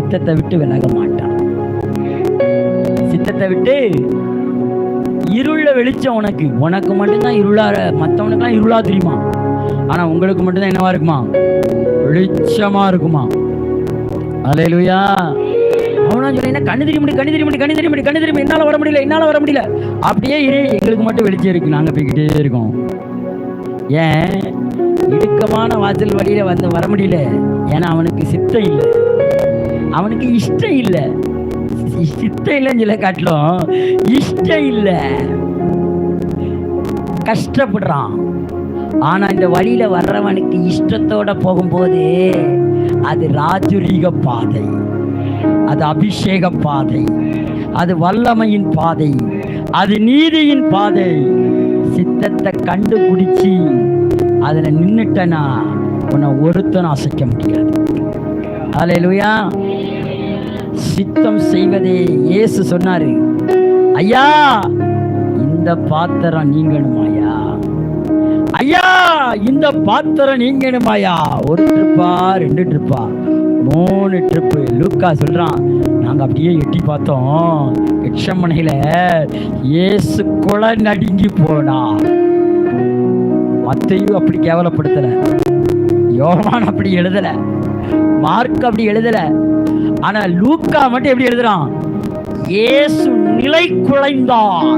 சித்தத்தை விட்டு விலக மாட்டான். சித்தத்தை விட்டு இருள வெளிச்சம் உனக்கு மட்டும்தான் இருளா, மற்றவனுக்குலாம் இருளா தெரியுமா? ஆனா உங்களுக்கு மட்டும்தான் என்னவா இருக்குமா? வெளிச்சமா இருக்குமா? அல்லேலூயா. அவனா சொல்ல கண்ணு தெரியும் என்னால வர முடியல அப்படியே இரு, எங்களுக்கு மட்டும் வெளிச்சம் இருக்கு, நாங்க போய்கிட்டே இருக்கோம். ஏன்? இடுக்கமான வாசல் வழியில வர முடியல. ஏன்னா அவனுக்கு சித்தம் இல்லை, அவனுக்கு இஷ்டம் இல்லை. சித்தம் இல்லைன்னு சொல்ல காட்டிலும் இஷ்டம் இல்லை, கஷ்டப்படுறான். ஆனா இந்த வழியில வர்றவனுக்கு இஷ்டத்தோட போகும்போது அது ராஜரீக பாதை, அது அபிஷேக பாதை, அது வல்லமையின் பாதை, அது நீதியின் பாதை. சித்தத்தை கண்டுபிடிச்சி அதுல நின்னுட்டனா உன்னை ஒருத்தன் அசைக்க முடியாது. அல்லேலூயா. சித்தம் செய்வதே இயேசு சொன்னாரு, ஐயா இந்த பாத்திரம் நீங்கணுமாயா, ஐயா இந்த பாத்திரம் நீங்கணுமாயா. 1 ட்ரிப்பா 2 ட்ரிப்பா 3 ட்ரிப்பு. லூக்கா சொல்றான், நாங்க அப்படியே எட்டி பார்த்தோம், கெத்செமனேல இயேசு கொலை நடுங்கி போனா. மத்தேயு அப்படி கேவலப்படுத்தல, யோவான் அப்படி எழுதல, மார்க் அப்படி எழுதல. ஆனா லூக்கா மட்டும் எப்படி எழுதுறான்? இயேசு நிலை குலைந்தான்.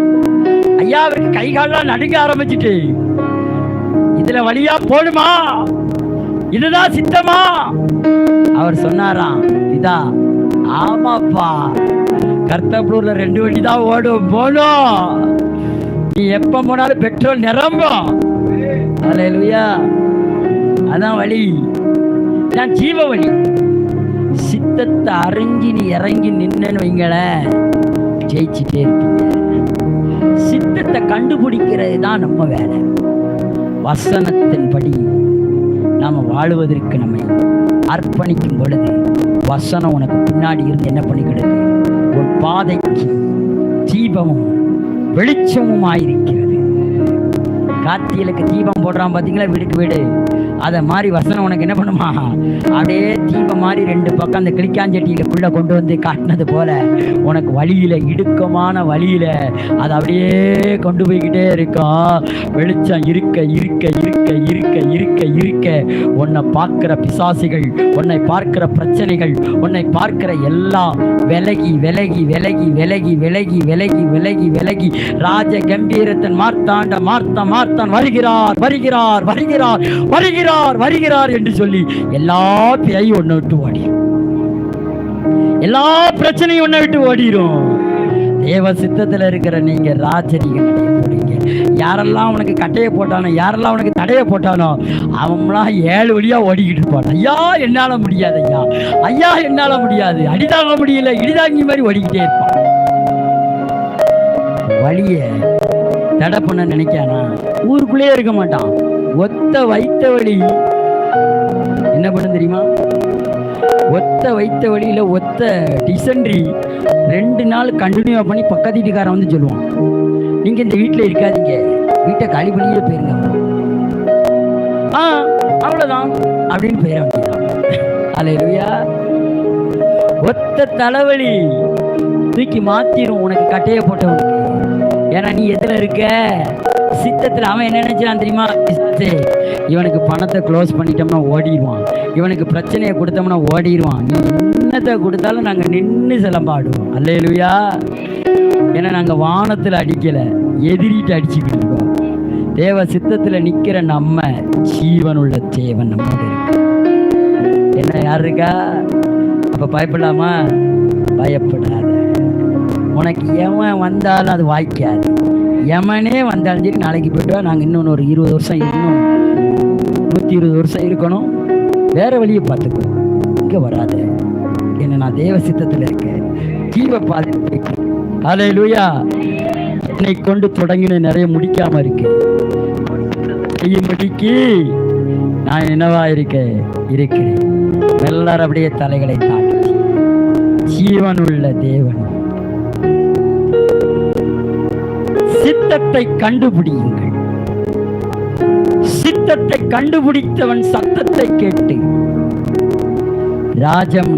ஐயா அவருக்கு கை காலெல்லாம் நடுங்க ஆரம்பிச்சுட்டு, இதுல வழியா போடுமா, இதுதான் சித்தமா? அவர் சொன்னாராம், இதா ஆமாப்பா, கர்த்தப்பூர்ல 2 வண்டி தான் ஓடும், போனோம், நீ எப்ப போனாலும் பெட்ரோல் நிரம்பும். அல்லேலூயா. அதான் வழி, நான் ஜீவ வழி. சித்தத்தை அறிஞ்சு நீ இறங்கி நின்னு வைங்களேன், ஜெயிச்சுட்டே இருப்பீங்க. சித்தத்தை கண்டுபிடிக்கிறது தான் நம்ம வேலை. வசனத்தின்படி நாம வாழுவதற்கு நம்மை அர்ப்பணிக்கும் பொழுது வசனம் உனக்கு பின்னாடி இருந்து என்ன பண்ணிக்கிடுது? ஒரு பாதைக்கு தீபமும் வெளிச்சமும் ஆயிருக்கிறது. கார்த்திகளுக்கு தீபம் போடுறான் பார்த்தீங்களா, வீடுக்கு வீடு. அதை மாதிரி வசனம் உனக்கு என்ன பண்ணுமா? அப்படியே தீபம் மாதிரி 2 பக்கம் அந்த கிளிக்காஞ்சட்டியிலுக்குள்ள கொண்டு வந்து காட்டினது போல உனக்கு வழியில, இடுக்கமான வழியில அதை அப்படியே கொண்டு போய்கிட்டே இருக்கும். வெளிச்சம் இருக்க இருக்க இருக்க இருக்க இருக்க இருக்க உன்னை பார்க்கிற பிசாசிகள், உன்னை பார்க்கிற பிரச்சனைகள், உன்னை பார்க்கிற எல்லாம் விலகி விலகி விலகி விலகி விலகி விலகி விலகி விலகி ராஜ கம்பீரத்தன் மார்த்தான் வருகிறார் வருகிறார் வருகிறார் வருகிறார் வருகிறார் என்று சொல்லி எல்லா பேயும் ஒன்னை விட்டு ஓடிடும், எல்லா பிரச்சனையும் ஒன்னை விட்டு ஓடிடும். தேவ சித்தத்தில் இருக்கிற நீங்க ராஜரீகம் போடுங்க. யாரெல்லாம் உனக்கு கட்டையை போட்டானோ, யாரெல்லாம் உனக்கு தடையை போட்டானோ, அவன்லாம் 7 வழியா ஓடிக்கிட்டு இருப்பான். ஐயா என்னால முடியாது, ஐயா ஐயா என்னால முடியாது, அடிதாங்க முடியல, இடிதாங்கி மாதிரி ஓடிக்கிட்டே இருப்பான். வழிய தடை பண்ண நினைக்கானா ஊருக்குள்ளே இருக்க மாட்டான். ஒத்த வைத்த வழி என்ன பண்ண தெரியுமா? ஒத்த வைத்த வழியில ஒத்த டிசென்ட்ரி 2 நாள் கண்டினியூ பண்ணி பக்கத்து வீட்டுக்காரன் வந்து சொல்லுவான், நீங்க இந்த வீட்டுல இருக்காதீங்க, வீட்டை காலி பண்ணியே போயிருங்க, அவ்வளவுதான் அப்படின்னு போயிட வேண்டியதான். அல்லேலூயா. ஒத்த தலைவலி தூக்கி மாத்திரும் உனக்கு கட்டைய போட்டவனுக்கு. ஏன்னா நீ எதுல இருக்க? சித்தத்தில். அவன் என்ன நினைச்சான் தெரியுமா? இவனுக்கு பணத்தை க்ளோஸ் பண்ணிட்டோம்னா ஓடிடுவான், இவனுக்கு பிரச்சனையை கொடுத்தோம்னா ஓடிடுவான், நீ என்னத்தை கொடுத்தாலும் நாங்கள் நின்று சிலம்பாடுவோம். அல்லேலூயா. ஏன்னா நாங்கள் வானத்தில் அடிக்கலை, எதிரிட்டு அடிச்சுக்கிட்டு இருக்கோம். தேவ சித்தத்தில் நிற்கிற நம்ம ஜீவனுள்ள தேவன் நம்மோட இருக்கு. என்ன யார் இருக்கா? அப்போ பயப்படலாமா? பயப்படாத. உனக்கு எவன் வந்தாலும் அது வாய்க்காது. எமனே வந்தாலும் சரி, நாளைக்கு போய்ட்டு நாங்கள் இன்னொன்று ஒரு 20 வருஷம் இருக்கணும், 120 வருஷம் இருக்கணும், வேற வழியை பார்த்துக்கோ, இங்கே வராத. என்ன நான் தேவ சித்தத்தில் இருக்கேன், ஜீவ பாதை. அல்லேலூயா. என்னை கொண்டு தொடங்கின நிறைய முடிக்காம இருக்கு, செய்யும்படிக்கு நான் என்னவா இருக்கிறேன். எல்லாரும் அப்படியே தலைகளை தாக்கி ஜீவன் உள்ள தேவன். சித்தத்தை கண்டுபிடியுங்கள். சித்தத்தை கண்டுபிடித்தவன் சத்தத்தை கேட்டு ராஜம்